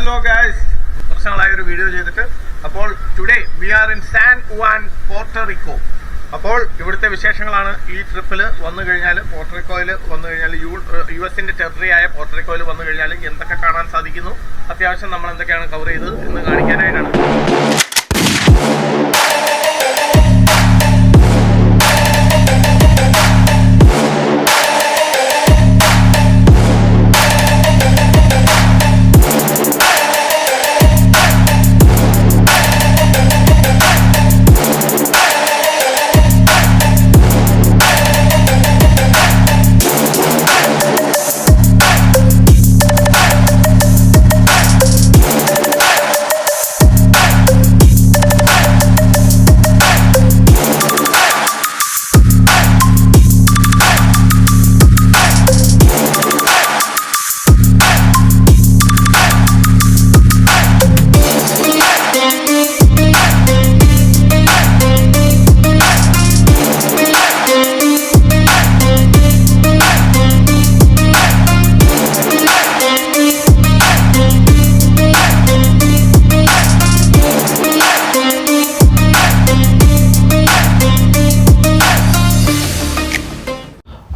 Hello guys, കുറച്ച് നാളായി ഒരു വീഡിയോ ചെയ്തിട്ട്. അപ്പോൾ today we are in San Juan, Puerto Rico. അപ്പോൾ ഇവിടുത്തെ വിശേഷങ്ങളാണ്. ഈ ട്രിപ്പിൽ വന്നു കഴിഞ്ഞാൽ, പോർട്ടറിക്കോയിൽ വന്നു കഴിഞ്ഞാൽ, US-ന്റെ ടെറിട്ടറി ആയ പോർട്ടറിക്കോയിൽ വന്നു കഴിഞ്ഞാൽ എന്തൊക്കെ കാണാൻ സാധിക്കുന്നു, അത്യാവശ്യം നമ്മൾ എന്തൊക്കെയാണ് കവർ ചെയ്തത് എന്ന് കാണിക്കാനായിട്ടാണ്.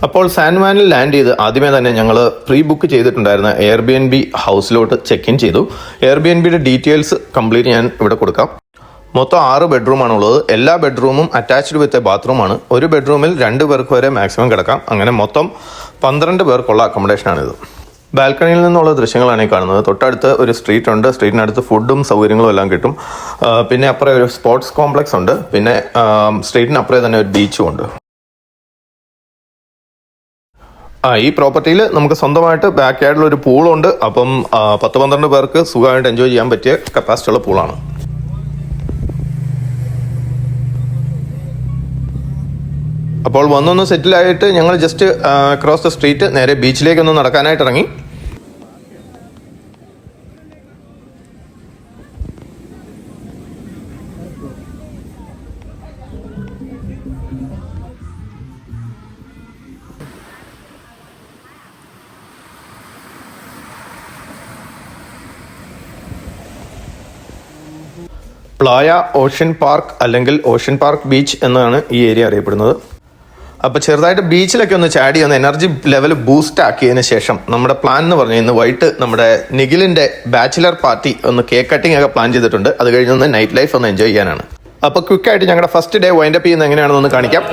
അപ്പോൾ സാൻ ഉവാനിൽ ലാൻഡ് ചെയ്ത് ആദ്യമേ തന്നെ ഞങ്ങൾ പ്രീ ബുക്ക് ചെയ്തിട്ടുണ്ടായിരുന്ന എയർബിഎൻബി ഹൗസിലോട്ട് ചെക്ക് ഇൻ ചെയ്തു. എയർബിഎൻബിയുടെ ഡീറ്റെയിൽസ് കംപ്ലീറ്റ് ഞാൻ ഇവിടെ കൊടുക്കാം. മൊത്തം 6 ബെഡ്റൂമാണുള്ളത്. എല്ലാ ബെഡ്റൂമും അറ്റാച്ച്ഡ് വിത്ത് ബാത്റൂമാണ്. ഒരു ബെഡ്റൂമിൽ 2 പേർക്ക് വരെ മാക്സിമം കിടക്കാം. അങ്ങനെ മൊത്തം 12 പേർക്കുള്ള അക്കോമഡേഷനാണിത്. ബാൽക്കണിയിൽ നിന്നുള്ള ദൃശ്യങ്ങളാണ് ഈ കാണുന്നത്. തൊട്ടടുത്ത് ഒരു സ്ട്രീറ്റ് ഉണ്ട്. സ്ട്രീറ്റിനടുത്ത് ഫുഡും സൗകര്യങ്ങളും എല്ലാം കിട്ടും. പിന്നെ അപ്പുറം ഒരു സ്പോർട്സ് കോംപ്ലക്സ് ഉണ്ട്. പിന്നെ സ്ട്രീറ്റിനപ്പുറം തന്നെ ഒരു ബീച്ചും ഉണ്ട്. ഈ പ്രോപ്പർട്ടിയിൽ നമുക്ക് സ്വന്തമായിട്ട് ബാക്ക് യാർഡിൽ ഒരു പൂളുണ്ട്. അപ്പം 10-12 പേർക്ക് സുഖമായിട്ട് എൻജോയ് ചെയ്യാൻ പറ്റിയ കപ്പാസിറ്റി ഉള്ള പൂളാണ്. അപ്പോൾ വന്നൊന്ന് സെറ്റിലായിട്ട് ഞങ്ങൾ ജസ്റ്റ് അക്രോസ് ദ സ്ട്രീറ്റ് നേരെ ബീച്ചിലേക്കൊന്ന് നടക്കാനായിട്ട് ഇറങ്ങി. പ്ലായ ഓഷ്യൻ പാർക്ക് അല്ലെങ്കിൽ ഓഷ്യൻ പാർക്ക് ബീച്ച് എന്നാണ് ഈ ഏരിയ അറിയപ്പെടുന്നത്. അപ്പോൾ ചെറുതായിട്ട് ബീച്ചിലൊക്കെ ഒന്ന് ചാടി ഒന്ന് എനർജി ലെവൽ ബൂസ്റ്റ് ആക്കിയതിന് ശേഷം നമ്മുടെ പ്ലാൻ എന്ന് പറഞ്ഞു ഇന്ന് വൈകിട്ട് നമ്മുടെ നിഖിലിൻ്റെ ബാച്ചിലർ പാർട്ടി ഒന്ന് കേക്ക് കട്ടിംഗ് ഒക്കെ പ്ലാൻ ചെയ്തിട്ടുണ്ട്. അത് കഴിഞ്ഞൊന്ന് നൈറ്റ് ലൈഫ് ഒന്ന് എൻജോയ് ചെയ്യാനാണ്. അപ്പോൾ ക്വിക്കായിട്ട് ഞങ്ങളുടെ ഫസ്റ്റ് ഡേ വൈൻഡപ്പ് ചെയ്യുന്നത് എങ്ങനെയാണെന്ന് കാണിക്കാം.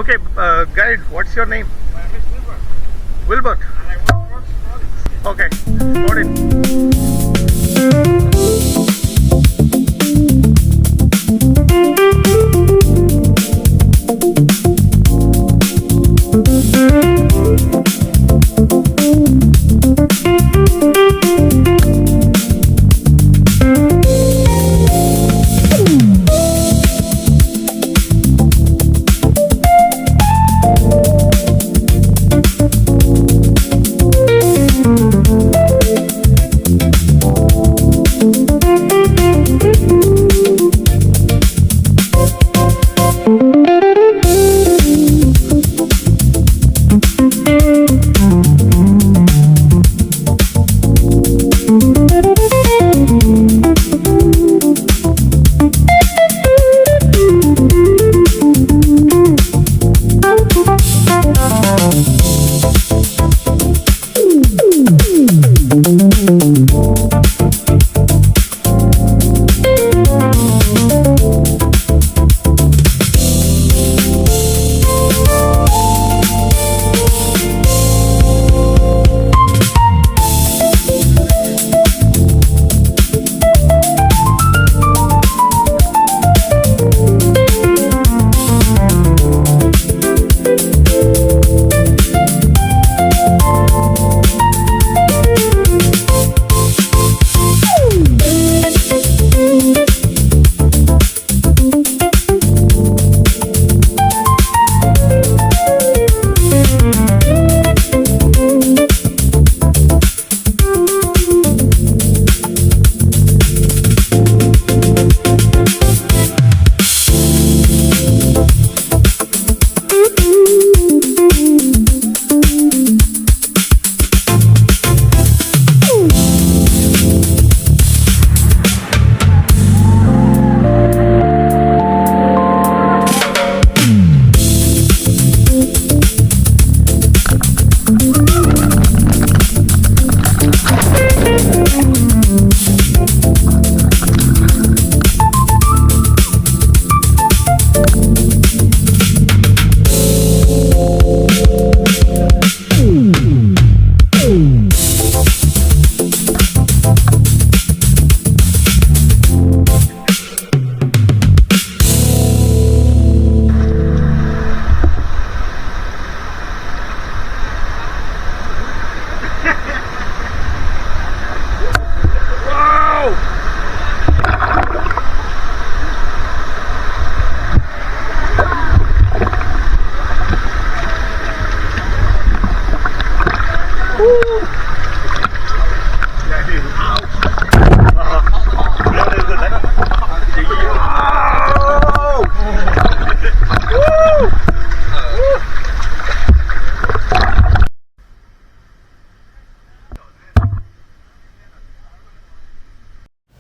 Okay, guide, what's your name? My name is Wilbert. And I work for Sonics. Okay, got it.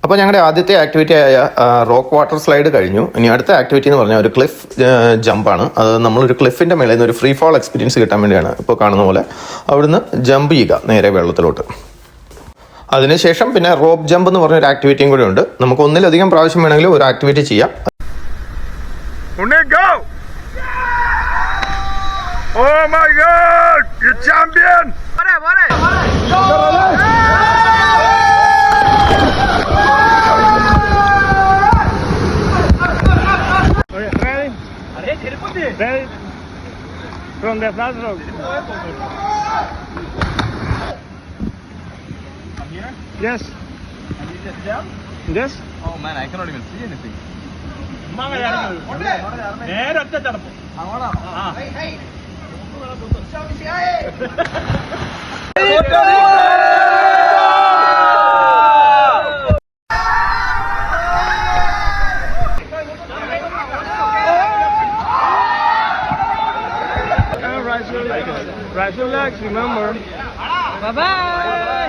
അപ്പോൾ ഞങ്ങളുടെ ആദ്യത്തെ ആക്ടിവിറ്റി ആയ റോക്ക് വാട്ടർ സ്ലൈഡ് കഴിഞ്ഞു. ഇനി അടുത്ത ആക്ടിവിറ്റി എന്ന് പറഞ്ഞാൽ ഒരു ക്ലിഫ് ജമ്പാണ്. അത് നമ്മളൊരു ക്ലിഫിൻ്റെ മേളിൽ നിന്ന് ഒരു ഫ്രീ ഫാൾ എക്സ്പീരിയൻസ് കിട്ടാൻ വേണ്ടിയാണ്. ഇപ്പോൾ കാണുന്ന പോലെ അവിടുന്ന് ജമ്പ് ചെയ്യുക നേരെ വെള്ളത്തിലോട്ട്. അതിനുശേഷം പിന്നെ റോപ്പ് ജമ്പ് എന്ന് പറഞ്ഞൊരു ആക്ടിവിറ്റിയും കൂടെ ഉണ്ട്. നമുക്ക് ഒന്നിലധികം പ്രാവശ്യം വേണമെങ്കിൽ ഒരു ആക്ടിവിറ്റി ചെയ്യാം. Go! Oh my God! You champion! Ready? From the last row. Yes. Yes. Oh man, I cannot even see anything. Rise your legs, remember. Bye-bye!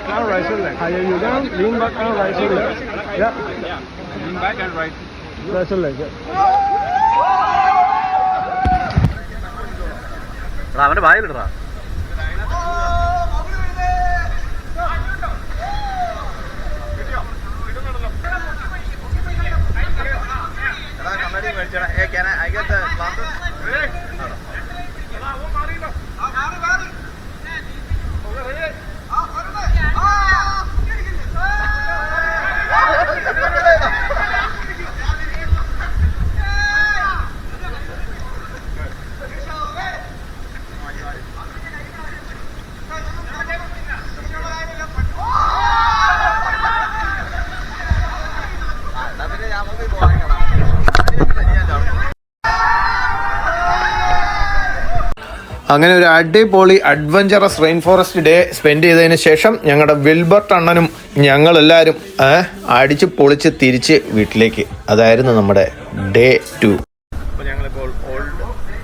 Now rise your legs. Higher you down, lean back and rise your legs. Yeah. Lean back and right. Rise your legs. അവന്റെ വായിലിടാ. Hey, can I get the glasses? അങ്ങനെ ഒരു അടിപൊളി adventurous rain forest day spend ചെയ്തതിന് ശേഷം ഞങ്ങളുടെ Wilbert അണ്ണനും ഞങ്ങളെല്ലാവരും അടിച്ച് പൊളിച്ച് തിരിച്ച് വീട്ടിലേക്ക്. അതായിരുന്നു നമ്മുടെ ഡേ 2. അപ്പോൾ ഞങ്ങളിപ്പോൾ ഓൾഡ്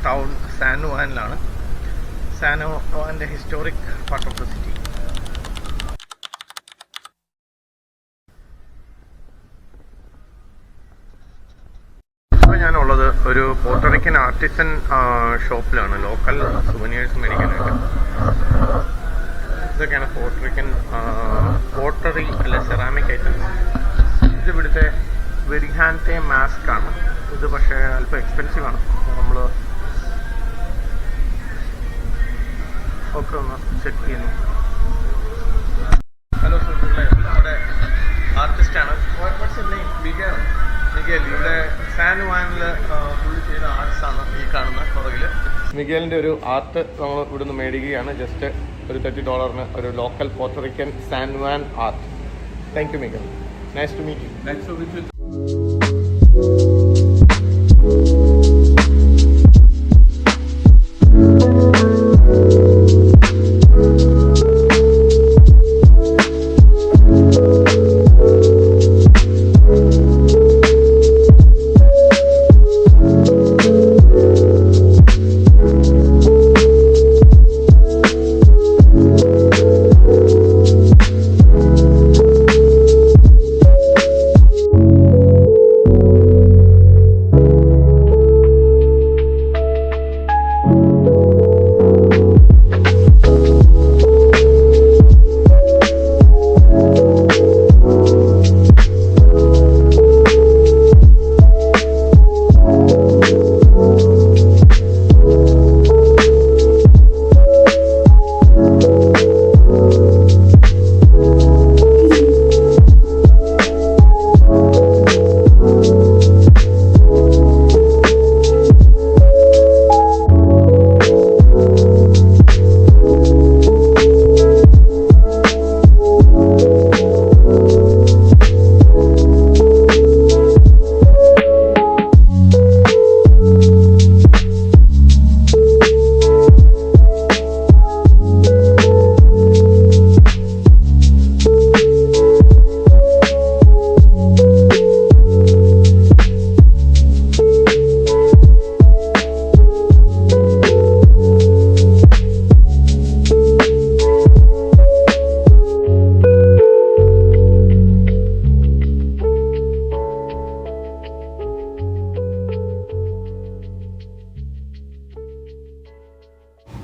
ടൗൺ സാൻ ജുവാനിലാണ്. സാൻ ജുവാൻ്റെ historic part of the city. ഞാനുള്ളത് ഒരു പോർട്ടറിക്കൻ ആർട്ടിസൻ ഷോപ്പിലാണ്, ലോക്കൽ സുവനീഴ്സ് മേടിക്കാനായിട്ട്. ഇതൊക്കെയാണ് പോർട്ടറിക്കൻ പോർട്ടറി അല്ലെ സെറാമിക് ഐറ്റംസ്. ഇത് ഇവിടുത്തെ വെരിഹാൻറ്റെ മാസ്ക് ആണ്. ഇത് പക്ഷേ അല്പം എക്സ്പെൻസീവ് ആണ്. നമ്മൾ ഒക്കെ ഒന്ന് ചെക്ക് ചെയ്യുന്നു. ഹലോ സുഹൃത്തുക്കളെ, നമ്മുടെ ആർട്ടിസ്റ്റാണ് മിഗേൽ. ഇവിടെ സാൻ ജുവാനിൽ പുള്ളി ചെയ്ത ആർട്സാണ് ഈ കാണുന്ന പുറകിൽ. മിഗേലിൻ്റെ ഒരു ആർട്ട് നമ്മൾ ഇവിടുന്ന് മേടിക്കുകയാണ്. ജസ്റ്റ് ഒരു $30 ഒരു local Puerto Rican San Juan art. Thank you Miguel. Nice to meet you. Nice to meet you.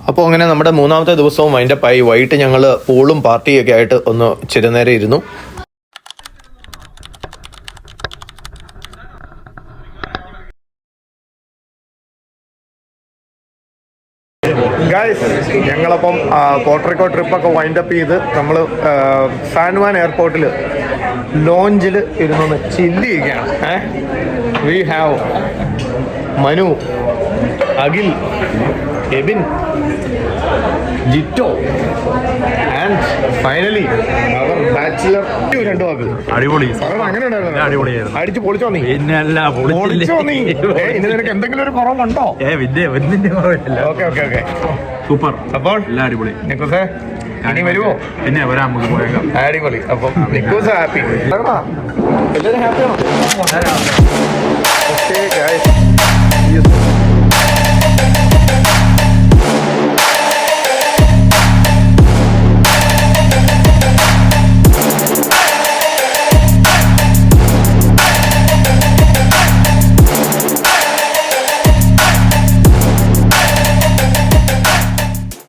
അപ്പോൾ അങ്ങനെ നമ്മുടെ മൂന്നാമത്തെ ദിവസവും വൈൻഡപ്പ് ആയി. വൈകിട്ട് ഞങ്ങൾ പൂളും പാർട്ടിയൊക്കെ ആയിട്ട് ഒന്ന് ചിരനേരം ഇരുന്നു. ഗൈസ്, ഞങ്ങളപ്പം പോർട്ടറിക്കോ ട്രിപ്പൊക്കെ വൈൻഡപ്പ് ചെയ്ത് നമ്മൾ സാൻവാൻ എയർപോർട്ടിൽ ലോഞ്ചിൽ ഇരുന്നൊന്ന് ചില്ല് ചെയ്യുകയാണ്. We have Manu, Akhil, Ebin, Jitto and finally our bachelor. രണ്ടു വാക്ക് അടിപൊളി. അങ്ങനെ ഉണ്ടായിരുന്നു. അടിപൊളിയായിരുന്നു. അടിച്ച് പൊളിച്ചോ നീ? പിന്നല്ല പൊളിച്ചോ നീ? ഇനി നിനക്ക് എന്തെങ്കിലും ഒരു കുറവുണ്ടോ? Okay okay okay, super. അപ്പോൾ എല്ലാം അടിപൊളി. നിക്കോസേ ഇനി വരുമോ? പിന്നെ വരാൻ നമുക്ക് പോയേക്കാം. അടിപൊളി. അപ്പം നിക്കോസ് ഹാപ്പി, എല്ലാവരും ഹാപ്പിയാണോ? Okay guys.